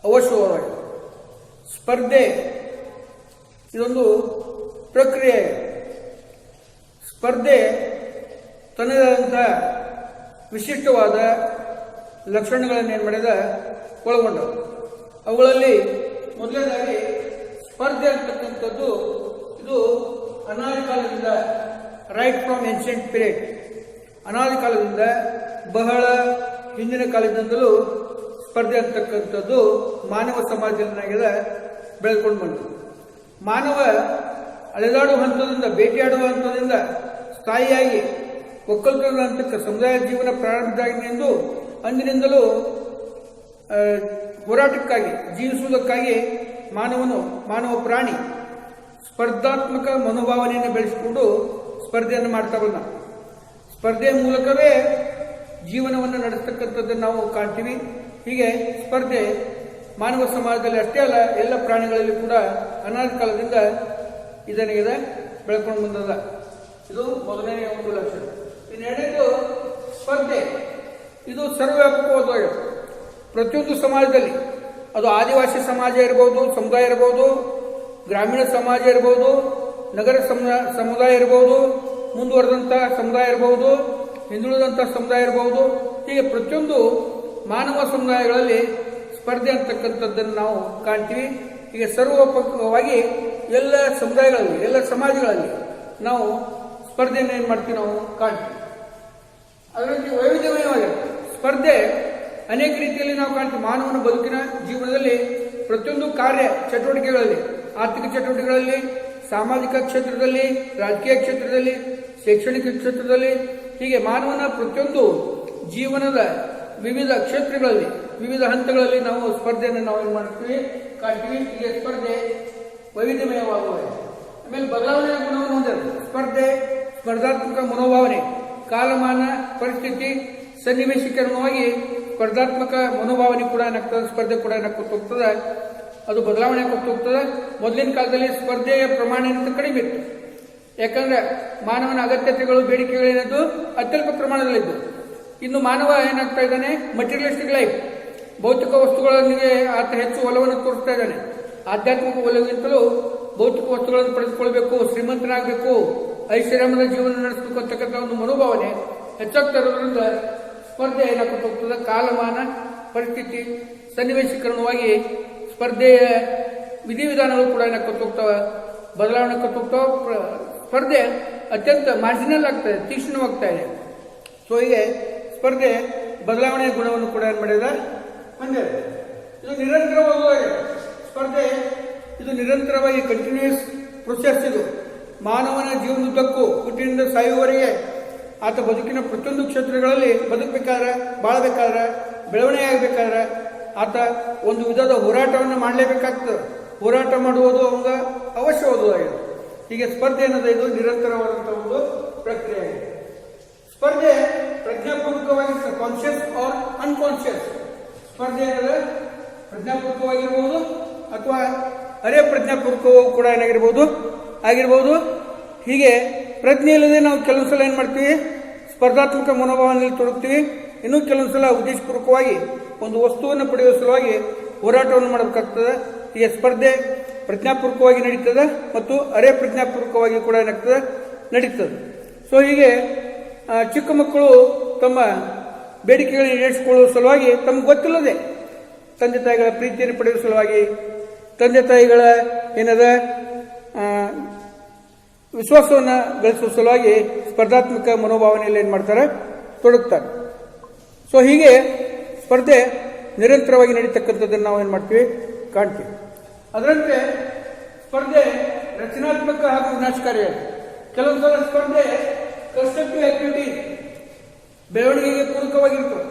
ಅವಶ್ಯಕವಾಗಿದೆ. ಸ್ಪರ್ಧೆ ಇದೊಂದು ಪ್ರಕ್ರಿಯೆ. ಸ್ಪರ್ಧೆ ತನ್ನದಾದಂಥ ವಿಶಿಷ್ಟವಾದ ಲಕ್ಷಣಗಳನ್ನು ಏನು ಮಾಡಿದ ಒಳಗೊಂಡವು. ಅವುಗಳಲ್ಲಿ ಮೊದಲನೇದಾಗಿ ಸ್ಪರ್ಧೆ ಅಂತಕ್ಕಂಥದ್ದು ಇದು ಅನಾದಿ ಕಾಲದಿಂದ, ರೈಟ್ ಫ್ರಮ್ ಏನ್ಷಿಯಂಟ್ ಪೀರಿಯಡ್, ಅನಾದಿ ಕಾಲದಿಂದ, ಬಹಳ ಹಿಂದಿನ ಕಾಲದಿಂದಲೂ ಸ್ಪರ್ಧೆ ಅಂತಕ್ಕಂಥದ್ದು ಮಾನವ ಸಮಾಜದಲ್ಲಾಗಿದೆ, ಬೆಳೆದುಕೊಂಡು ಬಂತು. ಮಾನವ ಅಲೆದಾಡುವ ಹಂತದಿಂದ, ಬೇಟೆಯಾಡುವ ಹಂತದಿಂದ ಸ್ಥಾಯಿಯಾಗಿ ಒಕ್ಕಲ್ತನದ ಹಂತಕ್ಕೆ ಸಮುದಾಯ ಜೀವನ ಪ್ರಾರಂಭದಾಗಿನಿಂದ ಅಂದಿನಿಂದಲೂ ಹೋರಾಟಕ್ಕಾಗಿ, ಜೀವಿಸುವುದಕ್ಕಾಗಿ ಮಾನವ ಪ್ರಾಣಿ ಸ್ಪರ್ಧಾತ್ಮಕ ಮನೋಭಾವನೆಯನ್ನು ಬೆಳೆಸಿಕೊಂಡು ಸ್ಪರ್ಧೆಯನ್ನು ಮಾಡ್ತಾ ಬಂದ. ಸ್ಪರ್ಧೆಯ ಮೂಲಕವೇ ಜೀವನವನ್ನು ನಡೆಸ್ತಕ್ಕಂಥದ್ದನ್ನು ನಾವು ಕಾಣ್ತೀವಿ. ಹೀಗೆ ಸ್ಪರ್ಧೆ ಮಾನವ ಸಮಾಜದಲ್ಲಿ ಅಷ್ಟೇ ಅಲ್ಲ, ಎಲ್ಲ ಪ್ರಾಣಿಗಳಲ್ಲಿ ಕೂಡ ಅನಾದಿ ಕಾಲದಿಂದ ಇದನಿಗೆ ಬೆಳ್ಕೊಂಡು ಬಂದದ. ಇದು ಮೊದಲನೆಯ ಒಂದು ಲಕ್ಷಣ. ಇನ್ನೆರಡನೇದು ಸ್ಪರ್ಧೆ ಇದು ಸರ್ವವ್ಯಾಪಕವಾದ ಪ್ರತಿಯೊಂದು ಸಮಾಜದಲ್ಲಿ ಅದು ಆದಿವಾಸಿ ಸಮಾಜ ಇರ್ಬೋದು, ಸಮುದಾಯ ಇರ್ಬೋದು, ಗ್ರಾಮೀಣ ಸಮಾಜ ಇರ್ಬೋದು, ನಗರ ಸಮುದಾಯ ಇರ್ಬೋದು, ಮುಂದುವರೆದಂಥ ಸಮುದಾಯ ಇರ್ಬೋದು, ಹಿಂದುಳಿದಂಥ ಸಮುದಾಯ ಇರ್ಬೋದು. ಹೀಗೆ ಪ್ರತಿಯೊಂದು ಮಾನವ ಸಮುದಾಯಗಳಲ್ಲಿ ಸ್ಪರ್ಧೆ ಅಂತಕ್ಕಂಥದ್ದನ್ನು ನಾವು ಕಾಣ್ತೀವಿ. ಹೀಗೆ ಸರ್ವೋಪಕವಾಗಿ ಎಲ್ಲ ಸಮುದಾಯಗಳಲ್ಲಿ, ಎಲ್ಲ ಸಮಾಜಗಳಲ್ಲಿ ನಾವು ಸ್ಪರ್ಧೆಯನ್ನು ಏನು ಮಾಡ್ತೀವಿ, ನಾವು ಕಾಣ್ತೀವಿ. ಅದರಲ್ಲಿ ವೈವಿಧ್ಯಮಯವಾಗಿರುತ್ತೆ ಸ್ಪರ್ಧೆ. ಅನೇಕ ರೀತಿಯಲ್ಲಿ ನಾವು ಕಾಣ್ತೀವಿ. ಮಾನವನ ಬದುಕಿನ ಜೀವನದಲ್ಲಿ ಪ್ರತಿಯೊಂದು ಕಾರ್ಯ ಚಟುವಟಿಕೆಗಳಲ್ಲಿ, ಆರ್ಥಿಕ ಚಟುವಟಿಕೆಗಳಲ್ಲಿ, ಸಾಮಾಜಿಕ ಕ್ಷೇತ್ರದಲ್ಲಿ, ರಾಜಕೀಯ ಕ್ಷೇತ್ರದಲ್ಲಿ, ಶೈಕ್ಷಣಿಕ ಕ್ಷೇತ್ರದಲ್ಲಿ, ಹೀಗೆ ಮಾನವನ ಪ್ರತಿಯೊಂದು ಜೀವನದ ವಿವಿಧ ಕ್ಷೇತ್ರಗಳಲ್ಲಿ, ವಿವಿಧ ಹಂತಗಳಲ್ಲಿ ನಾವು ಸ್ಪರ್ಧೆಯನ್ನು ನಾವು ಏನು ಮಾಡ್ತೀವಿ, ಕಾಣ್ತೀವಿ. ಹೀಗೆ ಸ್ಪರ್ಧೆ ವೈವಿಧ್ಯಮಯವಾಗುವ. ಆಮೇಲೆ ಬದಲಾವಣೆಯ ಗುಣವನ್ನು ಹೊಂದಿದೆ ಸ್ಪರ್ಧೆ. ಸ್ಪರ್ಧಾತ್ಮಕ ಮನೋಭಾವನೆ, ಕಾಲಮಾನ, ಪರಿಸ್ಥಿತಿ, ಸನ್ನಿವೇಶೀಕರಣವಾಗಿ ಸ್ಪರ್ಧಾತ್ಮಕ ಮನೋಭಾವನೆ ಕೂಡ ಏನಾಗ್ತದೆ, ಸ್ಪರ್ಧೆ ಕೂಡ ಏನಾಗ್ತಾ ಹೋಗ್ತದೆ, ಅದು ಬದಲಾವಣೆ ಆಗ್ತಾ ಹೋಗ್ತದೆ. ಮೊದಲಿನ ಕಾಲದಲ್ಲಿ ಸ್ಪರ್ಧೆಯ ಪ್ರಮಾಣ ಏನಂತ ಕಡಿಮೆ ಇತ್ತು. ಯಾಕಂದ್ರೆ ಮಾನವನ ಅಗತ್ಯತೆಗಳು, ಬೇಡಿಕೆಗಳು ಏನದು ಅತ್ಯಲ್ಪ ಪ್ರಮಾಣದಲ್ಲಿದ್ದು. ಇನ್ನು ಮಾನವ ಏನಾಗ್ತಾ ಇದ್ದಾನೆ, ಮಟೀರಿಯಲಿಸ್ಟಿಕ್ ಲೈಫ್, ಭೌತಿಕ ವಸ್ತುಗಳೊಂದಿಗೆ ಆತ ಹೆಚ್ಚು ಒಲವನ್ನು ತೋರಿಸ್ತಾ ಇದ್ದಾನೆ. ಆಧ್ಯಾತ್ಮಿಕ ಒಲವಿಗಿಂತಲೂ ಭೌತಿಕ ವಸ್ತುಗಳನ್ನು ಪಡೆದುಕೊಳ್ಬೇಕು, ಶ್ರೀಮಂತನಾಗಬೇಕು, ಐಶ್ವರ್ಯಮದ ಜೀವನ ನಡೆಸಬೇಕು ಅಂತಕ್ಕಂಥ ಒಂದು ಮನೋಭಾವನೆ ಹೆಚ್ಚಾಗ್ತಾ ಇರೋದ್ರಿಂದ ಸ್ಪರ್ಧೆ ಏನಾಗ್ತಾ ಹೋಗ್ತದೆ, ಕಾಲಮಾನ, ಪರಿಸ್ಥಿತಿ, ಸನ್ನಿವೇಶೀಕರಣವಾಗಿ ಸ್ಪರ್ಧೆಯ ವಿಧಿವಿಧಾನಗಳು ಕೂಡ ಏನಾಗ್ತಾ ಹೋಗ್ತಾವೆ, ಬದಲಾವಣೆ ಹೋಗ್ತಾವೆ. ಸ್ಪರ್ಧೆ ಅತ್ಯಂತ ಮಾರ್ಜಿನಲ್ ಆಗ್ತದೆ, ತೀಕ್ಷ್ಣವಾಗ್ತಾ ಇದೆ. ಸೊ ಹೀಗೆ ಸ್ಪರ್ಧೆ ಬದಲಾವಣೆಯ ಗುಣವನ್ನು ಕೂಡ ಏನು ಮಾಡಿದ, ಹೊಂದಿದೆ. ಇದು ನಿರಂತರವಾಗಿ ಸ್ಪರ್ಧೆ, ಇದು ನಿರಂತರವಾಗಿ ಕಂಟಿನ್ಯೂಸ್ ಪ್ರೊಸೆಸ್. ಇದು ಮಾನವನ ಜೀವನದುದ್ದಕ್ಕೂ ಹುಟ್ಟಿನಿಂದ ಸಾಯುವವರೆಗೆ ಆತ ಬದುಕಿನ ಪ್ರತಿಯೊಂದು ಕ್ಷೇತ್ರಗಳಲ್ಲಿ ಬದುಕಬೇಕಾದ್ರೆ, ಬಾಳಬೇಕಾದ್ರೆ, ಬೆಳವಣಿಗೆ ಆಗಬೇಕಾದ್ರೆ ಆತ ಒಂದು ವಿಧದ ಹೋರಾಟವನ್ನು ಮಾಡಲೇಬೇಕಾಗ್ತದೆ. ಹೋರಾಟ ಮಾಡುವುದು ಅವಾಗ ಅವಶ್ಯವಾದುದಾಗಿದೆ. ಹೀಗೆ ಸ್ಪರ್ಧೆ ಅನ್ನೋದು ಇದು ನಿರಂತರವಾದಂತಹ ಒಂದು ಪ್ರಕ್ರಿಯೆ ಆಗಿದೆ. ಸ್ಪರ್ಧೆ ಪ್ರಜ್ಞಾಪೂರ್ವಕವಾಗಿ, ಕಾನ್ಶಿಯಸ್ ಆರ್ ಅನ್ಕಾನ್ಶಿಯಸ್ ಸ್ಪರ್ಧೆ ಅನ್ನೋದು ಪ್ರಜ್ಞಾಪೂರ್ವಕವಾಗಿರ್ಬೋದು ಅಥವಾ ಅರೆ ಪ್ರಜ್ಞಾಪೂರ್ವಕವೂ ಕೂಡ ಆಗಿರ್ಬೋದು. ಹೀಗೆ ಪ್ರಜ್ಞೆ ಇಲ್ಲದೆ ನಾವು ಕೆಲವು ಸಲ ಏನು ಮಾಡ್ತೀವಿ, ಸ್ಪರ್ಧಾತ್ಮಕ ಮನೋಭಾವನೆಯಲ್ಲಿ ತೊಡಗ್ತೀವಿ. ಇನ್ನೂ ಕೆಲವೊಂದು ಸಲ ಉದ್ದೇಶಪೂರ್ವಕವಾಗಿ ಒಂದು ವಸ್ತುವನ್ನು ಪಡೆಯುವ ಸಲುವಾಗಿ ಹೋರಾಟವನ್ನು ಮಾಡಬೇಕಾಗ್ತದೆ. ಹೀಗೆ ಸ್ಪರ್ಧೆ ಪ್ರಜ್ಞಾಪೂರ್ವಕವಾಗಿ ನಡೀತದೆ ಮತ್ತು ಅರೆ ಪ್ರಜ್ಞಾಪೂರ್ವಕವಾಗಿ ಕೂಡ ಏನಾಗ್ತದೆ, ನಡೀತದೆ. ಸೊ ಹೀಗೆ ಚಿಕ್ಕ ಮಕ್ಕಳು ತಮ್ಮ ಬೇಡಿಕೆಗಳನ್ನು ಈಡೇರಿಸಿಕೊಳ್ಳುವ ಸಲುವಾಗಿ ತಮ್ಗೆ ಗೊತ್ತಿಲ್ಲದೆ ತಂದೆ ತಾಯಿಗಳ ಪ್ರೀತಿಯನ್ನು ಪಡೆಯುವ ಸಲುವಾಗಿ, ತಂದೆ ತಾಯಿಗಳ ಏನದ ವಿಶ್ವಾಸವನ್ನು ಗಳಿಸುವ ಸಲುವಾಗಿ ಸ್ಪರ್ಧಾತ್ಮಕ ಮನೋಭಾವನೆಯಲ್ಲಿ ಏನು ಮಾಡ್ತಾರೆ, ತೊಡಗ್ತಾರೆ. ಸೊ ಹೀಗೆ ಸ್ಪರ್ಧೆ ನಿರಂತರವಾಗಿ ನಡೀತಕ್ಕಂಥದ್ದನ್ನು ನಾವು ಏನು ಮಾಡ್ತೀವಿ, ಕಾಣ್ತೀವಿ. ಅದರಂತೆ ಸ್ಪರ್ಧೆ ರಚನಾತ್ಮಕ ಹಾಗೂ ವಿನಾಶಕಾರಿಯಾಗಿದೆ. ಕೆಲವೊಂದು ಸಲ ಸ್ಪರ್ಧೆ ಕನ್ಸ್ಟ್ರಕ್ಟಿವ್ ಆಕ್ಟಿವಿಟಿ, ಬೆಳವಣಿಗೆಗೆ ಪೂರಕವಾಗಿರ್ತವೆ.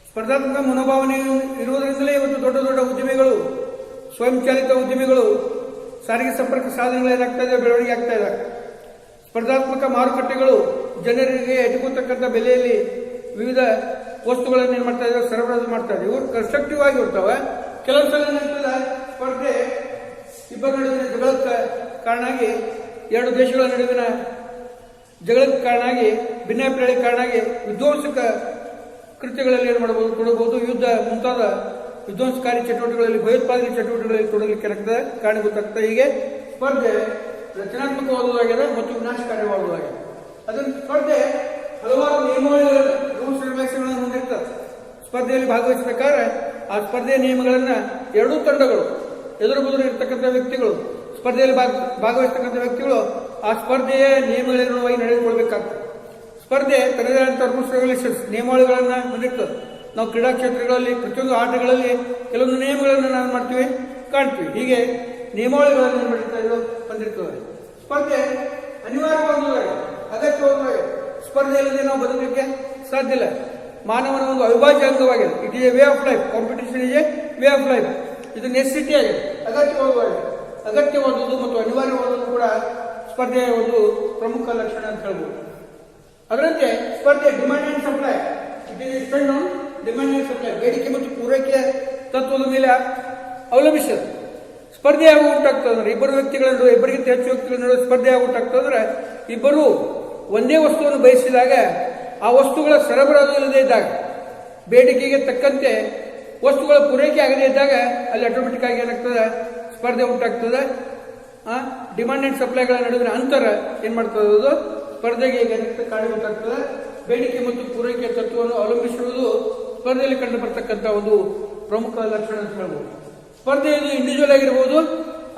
ಸ್ಪರ್ಧಾತ್ಮಕ ಮನೋಭಾವನೆ ಇರುವುದರಿಂದಲೇ ಇವತ್ತು ದೊಡ್ಡ ದೊಡ್ಡ ಉದ್ಯಮಿಗಳು, ಸ್ವಯಂ ಚಾಲಿತ ಉದ್ಯಮಿಗಳು, ಸಾರಿಗೆ ಸಂಪರ್ಕ ಸಾಧನಗಳು ಏನಾಗ್ತಾ ಇದೆ, ಬೆಳವಣಿಗೆ ಆಗ್ತಾ ಇದೆ. ಸ್ಪರ್ಧಾತ್ಮಕ ಮಾರುಕಟ್ಟೆಗಳು ಜನರಿಗೆ ಎಟುಕತಕ್ಕಂಥ ಬೆಲೆಯಲ್ಲಿ ವಿವಿಧ ವಸ್ತುಗಳನ್ನು ಏನು ಮಾಡ್ತಾ ಇದ್ದಾರೆ, ಸರಬರಾಜು ಮಾಡ್ತಾ ಇದ್ದಾರೆ. ಇವರು ಕನ್ಸ್ಟ್ರಕ್ಟಿವ್ ಆಗಿ ಇರ್ತವೆ. ಕೆಲವು ಸಲ ಏನಾಗ್ತದೆ, ಸ್ಪರ್ಧೆ ಇಬ್ಬರ ನಡುವಿನ ಜಗಳಕ್ಕೆ ಕಾರಣ ಆಗಿ, ಎರಡು ದೇಶಗಳ ನಡುವಿನ ಜಗಳಕ್ಕೆ ಕಾರಣ ಆಗಿ, ಭಿನ್ನಾಭಿಪ್ರಾಯಕ್ಕೆ ಕಾರಣ ಆಗಿ ವಿಧ್ವಂಸಕ ಕೃತ್ಯಗಳಲ್ಲಿ ಏನು ಮಾಡಬಹುದು, ತೊಡಗಬಹುದು. ಯುದ್ಧ ಮುಂತಾದ ವಿಧ್ವಂಸಕಾರಿ ಚಟುವಟಿಕೆಗಳಲ್ಲಿ, ಭಯೋತ್ಪಾದನೆ ಚಟುವಟಿಕೆಗಳಲ್ಲಿ ತೊಡಗಲಿಕ್ಕೆ ಏನಾಗ್ತದೆ, ಕಾರಣಗೊತ್ತಾಗ್ತದೆ. ಹೀಗೆ ಸ್ಪರ್ಧೆ ರಚನಾತ್ಮಕವಾದುದಾಗಿದೆ ಮತ್ತು ವಿನಾಶಕಾರಿಯಾಗುವುದಾಗಿದೆ. ಅದನ್ನು ಸ್ಪರ್ಧೆ ಹಲವಾರು ನಿಯಮಾವಳಿಗಳನ್ನು, ರೂಲ್ಸ್ ರೆಗ್ಯುಲೇಷನ್ಗಳನ್ನು ಹೊಂದಿರ್ತದೆ. ಸ್ಪರ್ಧೆಯಲ್ಲಿ ಭಾಗವಹಿಸಬೇಕಾದ್ರೆ ಆ ಸ್ಪರ್ಧೆಯ ನಿಯಮಗಳನ್ನು ಎರಡೂ ತಂಡಗಳು, ಎದುರು ಬದುರು ಇರ್ತಕ್ಕಂಥ ವ್ಯಕ್ತಿಗಳು, ಸ್ಪರ್ಧೆಯಲ್ಲಿ ಭಾಗವಹಿಸ್ತಕ್ಕಂಥ ವ್ಯಕ್ತಿಗಳು ಆ ಸ್ಪರ್ಧೆಯ ನಿಯಮಗಳಿರುವಾಗಿ ನಡೆದುಕೊಳ್ಬೇಕಾಗ್ತದೆ. ಸ್ಪರ್ಧೆ ತನ್ನದೇ ಆದಂಥ ರೂಲ್ಸ್ ರೆಗ್ಯುಲೇಷನ್ಸ್, ನಿಯಮಾವಳಿಗಳನ್ನು ಹೊಂದಿರ್ತದೆ. ನಾವು ಕ್ರೀಡಾ ಕ್ಷೇತ್ರಗಳಲ್ಲಿ ಪ್ರತಿಯೊಂದು ಆಟಗಳಲ್ಲಿ ಕೆಲವೊಂದು ನಿಯಮಗಳನ್ನು ನಾವು ಮಾಡ್ತೀವಿ, ಕಾಣ್ತೀವಿ. ಹೀಗೆ ನಿಯಮಾವಳಿಗಳನ್ನು ಏನು ಮಾಡಿರ್ತಾ ಹೊಂದಿರ್ತದೆ. ಸ್ಪರ್ಧೆ ಅನಿವಾರ್ಯವಾಗುವುದಾಗಿದೆ, ಅಗತ್ಯವಾಗುವುದಾಗಿದೆ. ಸ್ಪರ್ಧೆ ಇಲ್ಲದೆ ನಾವು ಬದುಕಲಿಕ್ಕೆ ಸಾಧ್ಯ ಇಲ್ಲ. ಮಾನವನ ಒಂದು ಅವಿಭಾಜ್ಯ ಅಂಗವಾಗಿದೆ. It is A way of life. Competition is A way of life. ಇದು ನೆಸೆಸಿಟಿ ಆಗಿದೆ, ಅಗತ್ಯವಾದುದು ಮತ್ತು ಅನಿವಾರ್ಯವಾದುದು ಕೂಡ ಸ್ಪರ್ಧೆಯ ಒಂದು ಪ್ರಮುಖ ಲಕ್ಷಣ ಅಂತ ಹೇಳ್ಬೋದು. ಅದರಂತೆ ಸ್ಪರ್ಧೆ demand and supply, it is depend on demand and supply, ಬೇಡಿಕೆ ಮತ್ತು ಪೂರೈಕೆಯ ತತ್ವದ ಮೇಲೆ ಅವಲಂಬಿಸಿದೆ. ಸ್ಪರ್ಧೆ ಆಗಿ ಉಂಟಾಗ್ತದೆ ಅಂದ್ರೆ, ಇಬ್ಬರು ವ್ಯಕ್ತಿಗಳ ನಡುವೆ, ಇಬ್ಬರಿಗಿಂತ ಹೆಚ್ಚು ವ್ಯಕ್ತಿಗಳ ನಡುವೆ ಸ್ಪರ್ಧೆ ಆಗಿ ಉಂಟಾಗ್ತದೆ ಅಂದ್ರೆ, ಇಬ್ಬರು ಒಂದೇ ವಸ್ತುವನ್ನು ಬಯಸಿದಾಗ ಆ ವಸ್ತುಗಳ ಸರಬರಾಜು ಇಲ್ಲದೆ ಇದ್ದಾಗ, ಬೇಡಿಕೆಗೆ ತಕ್ಕಂತೆ ವಸ್ತುಗಳ ಪೂರೈಕೆ ಆಗದೇ ಇದ್ದಾಗ ಅಲ್ಲಿ ಆಟೋಮೆಟಿಕ್ ಆಗಿ ಏನಾಗ್ತದೆ, ಸ್ಪರ್ಧೆ ಉಂಟಾಗ್ತದೆ. ಡಿಮಾಂಡ್ ಅಂಡ್ ಸಪ್ಲೈಗಳ ನಡುವಿನ ಅಂತರ ಏನ್ ಮಾಡ್ತದೆ, ಅದು ಸ್ಪರ್ಧೆಗೆ ಕಾರಣ ಉಂಟಾಗ್ತದೆ. ಬೇಡಿಕೆ ಮತ್ತು ಪೂರೈಕೆ ತತ್ವವನ್ನು ಅವಲಂಬಿಸಿರುವುದು ಸ್ಪರ್ಧೆಯಲ್ಲಿ ಕಂಡು ಬರ್ತಕ್ಕಂಥ ಒಂದು ಪ್ರಮುಖ ಲಕ್ಷಣ ಅಂತ ಹೇಳ್ಬೋದು. ಸ್ಪರ್ಧೆ ಇದು ಇಂಡಿವಿಜುವಲ್ ಆಗಿರ್ಬೋದು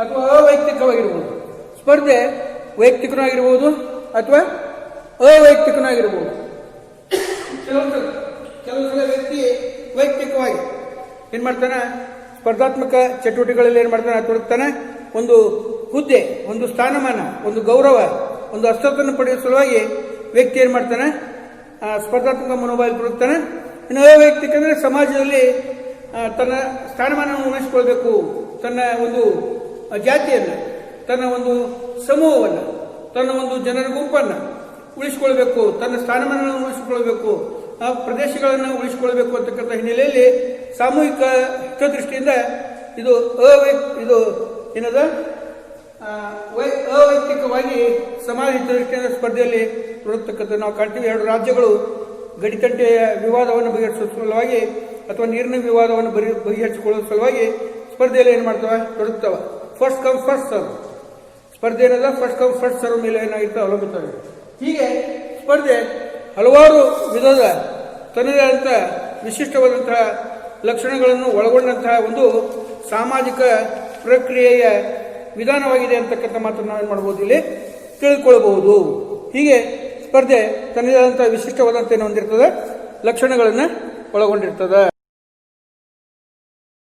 ಅಥವಾ ಅವೈಯಕ್ತಿಕವಾಗಿರ್ಬೋದು. ಸ್ಪರ್ಧೆ ವೈಯಕ್ತಿಕನೂ ಆಗಿರ್ಬೋದು ಅಥವಾ ಅವೈಯಕ್ತಿಕನೂ ಆಗಿರ್ಬೋದು. ಕೆಲವು ಸಲ ವ್ಯಕ್ತಿ ವೈಯಕ್ತಿಕವಾಗಿ ಏನ್ ಮಾಡ್ತಾನೆ, ಸ್ಪರ್ಧಾತ್ಮಕ ಚಟುವಟಿಕೆಗಳಲ್ಲಿ ಏನ್ ಮಾಡ್ತಾನೆ, ತೊಡಗ್ತಾನೆ. ಒಂದು ಹುದ್ದೆ, ಒಂದು ಸ್ಥಾನಮಾನ, ಒಂದು ಗೌರವ, ಒಂದು ಅಸ್ತ್ರವನ್ನು ಪಡೆಯುವ ಸಲುವಾಗಿ ವ್ಯಕ್ತಿ ಏನ್ ಮಾಡ್ತಾನೆ, ಸ್ಪರ್ಧಾತ್ಮಕ ಮನೋಭಾವ ತೊಡಗ್ತಾನೆ. ಇನ್ನು ಅವೈಯಕ್ತಿಕ ಅಂದ್ರೆ ಸಮಾಜದಲ್ಲಿ ತನ್ನ ಸ್ಥಾನಮಾನವನ್ನು ಉಳಿಸಿಕೊಳ್ಬೇಕು, ತನ್ನ ಒಂದು ಜಾತಿಯನ್ನು, ತನ್ನ ಒಂದು ಸಮೂಹವನ್ನು, ತನ್ನ ಒಂದು ಜನರ ಗುಂಪನ್ನು ಉಳಿಸಿಕೊಳ್ಬೇಕು, ತನ್ನ ಸ್ಥಾನಮಾನವನ್ನು ಉಳಿಸಿಕೊಳ್ಬೇಕು, ಆ ಪ್ರದೇಶಗಳನ್ನು ಉಳಿಸಿಕೊಳ್ಬೇಕು ಅಂತಕ್ಕಂಥ ಹಿನ್ನೆಲೆಯಲ್ಲಿ ಸಾಮೂಹಿಕ ಹಿತದೃಷ್ಟಿಯಿಂದ ಇದು ಏನದ ಅವೈಯಕ್ತಿಕವಾಗಿ ಸಮಾಜ ಹಿತದೃಷ್ಟಿಯಿಂದ ಸ್ಪರ್ಧೆಯಲ್ಲಿ ತೊಡಗತಕ್ಕಂಥ ನಾವು ಕಾಣ್ತೀವಿ. ಎರಡು ರಾಜ್ಯಗಳು ಗಡಿತಂಟೆಯ ವಿವಾದವನ್ನು ಬಗೆಹರಿಸುವ ಸಲುವಾಗಿ ಅಥವಾ ನೀರಿನ ವಿವಾದವನ್ನು ಬಗೆಹರಿಸಿಕೊಳ್ಳುವ ಸಲುವಾಗಿ ಸ್ಪರ್ಧೆಯಲ್ಲಿ ಏನ್ ಮಾಡ್ತವೆ, ತೊಡಗ್ತವೆ. ಫಸ್ಟ್ ಕಮ್ ಫಸ್ಟ್ ಸರ್ವ್ ಸ್ಪರ್ಧೆ ಏನದ, ಫಸ್ಟ್ ಕಮ್ ಫಸ್ಟ್ ಸರ್ವ್ ಮೇಲೆ ಏನಾಗಿರ್ತವೆ, ಅವಲಂಬಿತವೆ. ಹೀಗೆ ಸ್ಪರ್ಧೆ ಹಲವಾರು ವಿಧದ ತನ್ನದೇ ಆದಂಥ ವಿಶಿಷ್ಟವಾದಂತಹ ಲಕ್ಷಣಗಳನ್ನು ಒಳಗೊಂಡಂತಹ ಒಂದು ಸಾಮಾಜಿಕ ಪ್ರಕ್ರಿಯೆಯ ವಿಧಾನವಾಗಿದೆ ಅಂತಕ್ಕಂಥ ಮಾತನ್ನು ನಾವೇನು ಮಾಡಬಹುದು, ಇಲ್ಲಿ ತಿಳಿದುಕೊಳ್ಳಬಹುದು. ಹೀಗೆ ಸ್ಪರ್ಧೆ ತನ್ನದೇ ಆದಂತಹ ವಿಶಿಷ್ಟವಾದಂಥ ಏನು ಹೊಂದಿರ್ತದೆ, ಲಕ್ಷಣಗಳನ್ನು ಒಳಗೊಂಡಿರ್ತದೆ.